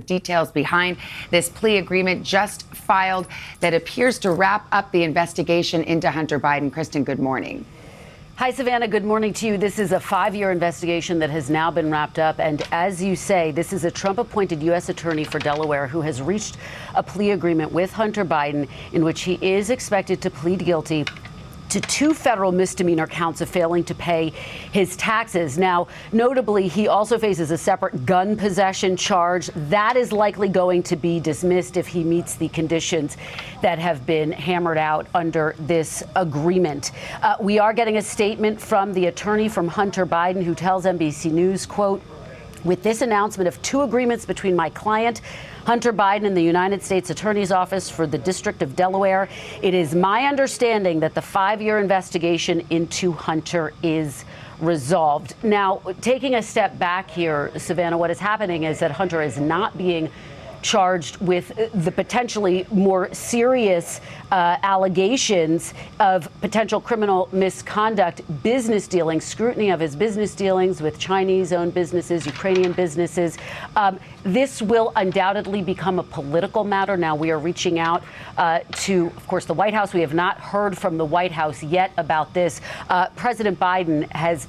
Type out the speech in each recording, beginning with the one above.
Details behind this plea agreement just filed that appears to wrap up the investigation into Hunter Biden. Kristen, good morning. Hi, Savannah. Good morning to you. This is a 5-year investigation that has now been wrapped up. And as you say, this is a Trump-appointed U.S. attorney for Delaware who has reached a plea agreement with Hunter Biden in which he is expected to plead guilty to 2 federal misdemeanor counts of failing to pay his taxes. Now, notably, he also faces a separate gun possession charge. That is likely going to be dismissed if he meets the conditions that have been hammered out under this agreement. We are getting a statement from the attorney from Hunter Biden who tells NBC News, quote, "With this announcement of 2 agreements between my client, Hunter Biden, and the United States Attorney's Office for the District of Delaware, it is my understanding that the 5-year investigation into Hunter is resolved." Now, taking a step back here, Savannah, what is happening is that Hunter is not being charged with the potentially more serious allegations of potential criminal misconduct, business dealings, scrutiny of his business dealings with Chinese-owned businesses, Ukrainian businesses. This will undoubtedly become a political matter. Now, we are reaching out to, of course, the White House. We have not heard from the White House yet about this. President Biden has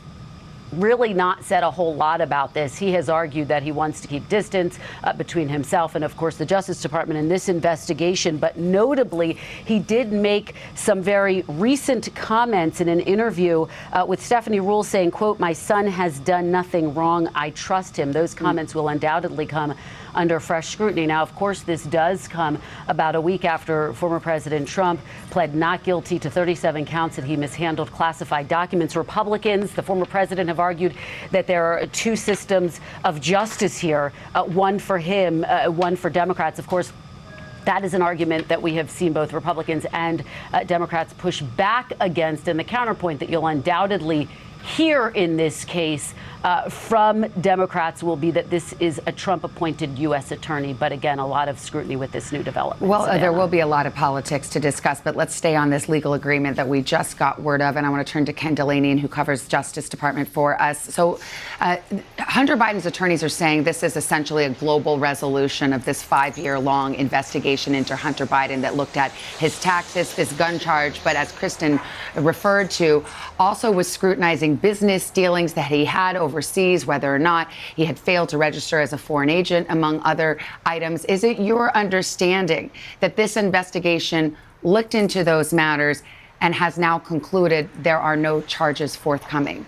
really not said a whole lot about this. He has argued that he wants to keep distance between himself and, of course, the Justice Department in this investigation. But notably, he did make some very recent comments in an interview with Stephanie Ruhle saying, quote, "My son has done nothing wrong. I trust him." Those comments will undoubtedly come under fresh scrutiny. Now, of course, this does come about a week after former President Trump pled not guilty to 37 counts that he mishandled classified documents. Republicans, the former president, have argued that there are 2 systems of justice here, one for him, one for Democrats. Of course, that is an argument that we have seen both Republicans and Democrats push back against. And the counterpoint that you'll undoubtedly hear in this case from Democrats will be that this is a Trump-appointed U.S. attorney. But again, a lot of scrutiny with this new development. Well, there will be a lot of politics to discuss, but let's stay on this legal agreement that we just got word of. And I want to turn to Ken Delaney, who covers Justice Department for us. So Hunter Biden's attorneys are saying this is essentially a global resolution of this 5-year-long investigation into Hunter Biden that looked at his taxes, this gun charge, but as Kristen referred to, also was scrutinizing business dealings that he had overseas, whether or not he had failed to register as a foreign agent, among other items. Is it your understanding that this investigation looked into those matters and has now concluded there are no charges forthcoming?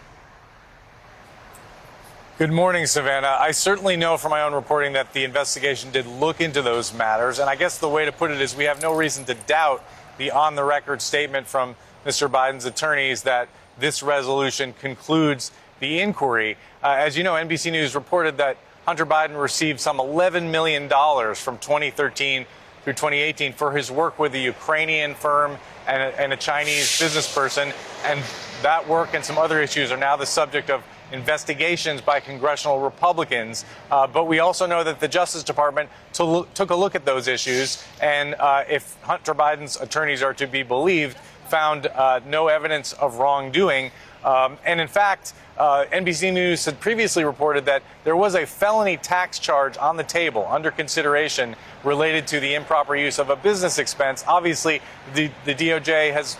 Good morning, Savannah. I certainly know from my own reporting that the investigation did look into those matters. And I guess the way to put it is we have no reason to doubt the on-the-record statement from Mr. Biden's attorneys that this resolution concludes the inquiry. As you know, NBC News reported that Hunter Biden received some $11 million from 2013 through 2018 for his work with a Ukrainian firm and a Chinese business person. And that work and some other issues are now the subject of investigations by congressional Republicans. But we also know that the Justice Department took a look at those issues. And if Hunter Biden's attorneys are to be believed, found no evidence of wrongdoing. And in fact, NBC News had previously reported that there was a felony tax charge on the table under consideration related to the improper use of a business expense. Obviously, the DOJ has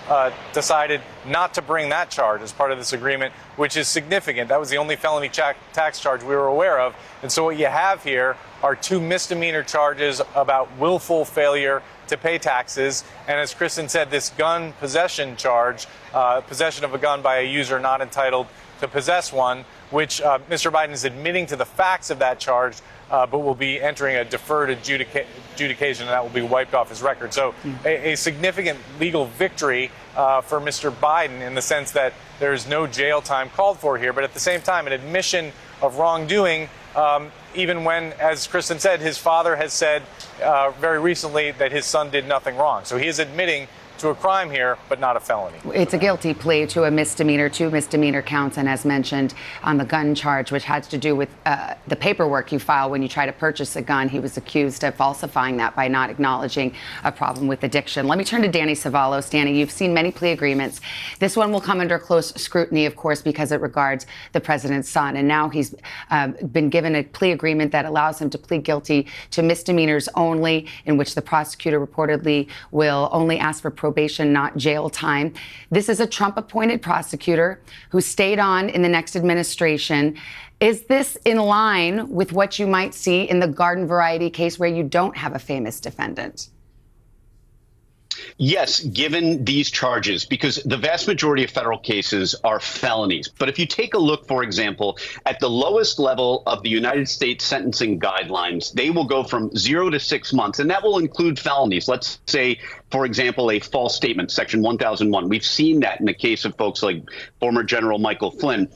decided not to bring that charge as part of this agreement, which is significant. That was the only felony tax charge we were aware of. And so what you have here are 2 misdemeanor charges about willful failure to pay taxes. And as Kristen said, this gun possession charge, possession of a gun by a user not entitled to possess one, which Mr. Biden is admitting to the facts of that charge, but will be entering a deferred adjudication, and that will be wiped off his record. So a significant legal victory for Mr. Biden in the sense that there is no jail time called for here, but at the same time, an admission of wrongdoing, even when, as Kristen said, his father has said very recently that his son did nothing wrong. So he is admitting to a crime here, but not a felony. It's a guilty plea to a misdemeanor, 2 misdemeanor counts, and as mentioned on the gun charge, which has to do with the paperwork you file when you try to purchase a gun. He was accused of falsifying that by not acknowledging a problem with addiction. Let me turn to Danny Savalos. Danny, you've seen many plea agreements. This one will come under close scrutiny, of course, because it regards the president's son. And now he's been given a plea agreement that allows him to plead guilty to misdemeanors only, in which the prosecutor reportedly will only ask for probation, not jail time. This is a Trump-appointed prosecutor who stayed on in the next administration. Is this in line with what you might see in the garden variety case where you don't have a famous defendant? Yes, given these charges, because the vast majority of federal cases are felonies. But if you take a look, for example, at the lowest level of the United States sentencing guidelines, they will go from 0 to 6 months, and that will include felonies. Let's say, for example, a false statement, Section 1001. We've seen that in the case of folks like former General Michael Flynn.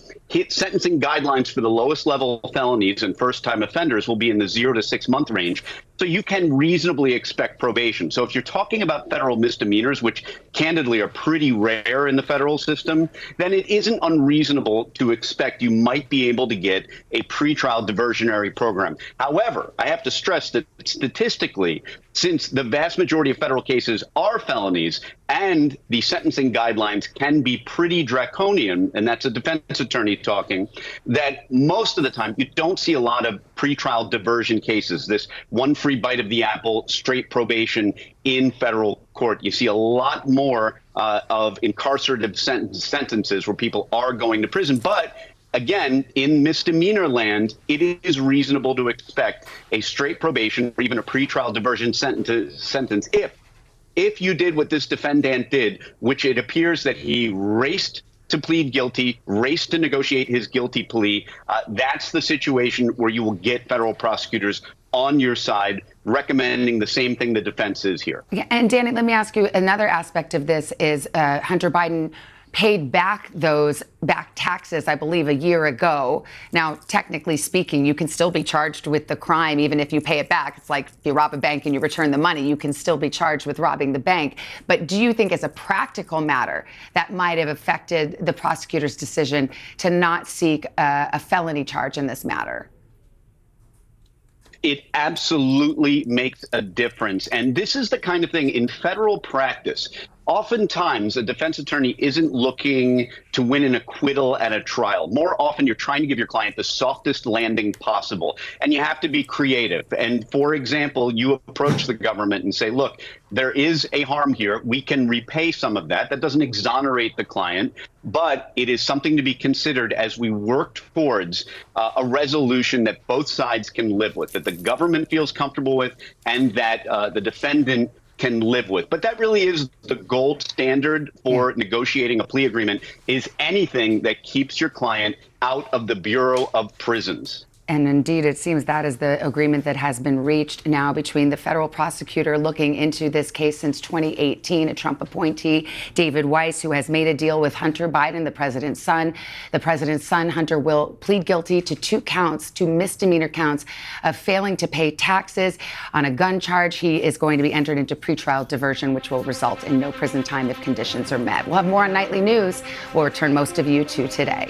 Sentencing guidelines for the lowest level felonies and first-time offenders will be in the 0 to 6 month range. So you can reasonably expect probation. So if you're talking about federal misdemeanors, which candidly are pretty rare in the federal system, then it isn't unreasonable to expect you might be able to get a pretrial diversionary program. However, I have to stress that statistically, since the vast majority of federal cases are felonies and the sentencing guidelines can be pretty draconian, and that's a defense attorney talking, that most of the time you don't see a lot of pretrial diversion cases, this one free bite of the apple, straight probation in federal court. You see a lot more of incarcerative sentences where people are going to prison. But again, in misdemeanor land, it is reasonable to expect a straight probation or even a pretrial diversion sentence if you did what this defendant did, which it appears that he raced to plead guilty, raced to negotiate his guilty plea. That's the situation where you will get federal prosecutors on your side recommending the same thing the defense is here. Yeah, and Danny, let me ask you, another aspect of this is Hunter Biden paid back those taxes, I believe, a year ago. Now, technically speaking, you can still be charged with the crime, even if you pay it back. It's like if you rob a bank and you return the money, you can still be charged with robbing the bank. But do you think as a practical matter that might have affected the prosecutor's decision to not seek a felony charge in this matter? It absolutely makes a difference. And this is the kind of thing in federal practice. Oftentimes, a defense attorney isn't looking to win an acquittal at a trial. More often, you're trying to give your client the softest landing possible, and you have to be creative. And for example, you approach the government and say, look, there is a harm here. We can repay some of that. That doesn't exonerate the client, but it is something to be considered as we work towards a resolution that both sides can live with, that the government feels comfortable with, and that the defendant can live with. But that really is the gold standard for negotiating a plea agreement, is anything that keeps your client out of the Bureau of Prisons. And indeed, it seems that is the agreement that has been reached now between the federal prosecutor looking into this case since 2018, a Trump appointee, David Weiss, who has made a deal with Hunter Biden, the president's son. The president's son, Hunter, will plead guilty to 2 misdemeanor counts of failing to pay taxes on a gun charge. He is going to be entered into pretrial diversion, which will result in no prison time if conditions are met. We'll have more on Nightly News. We'll return most of you to Today.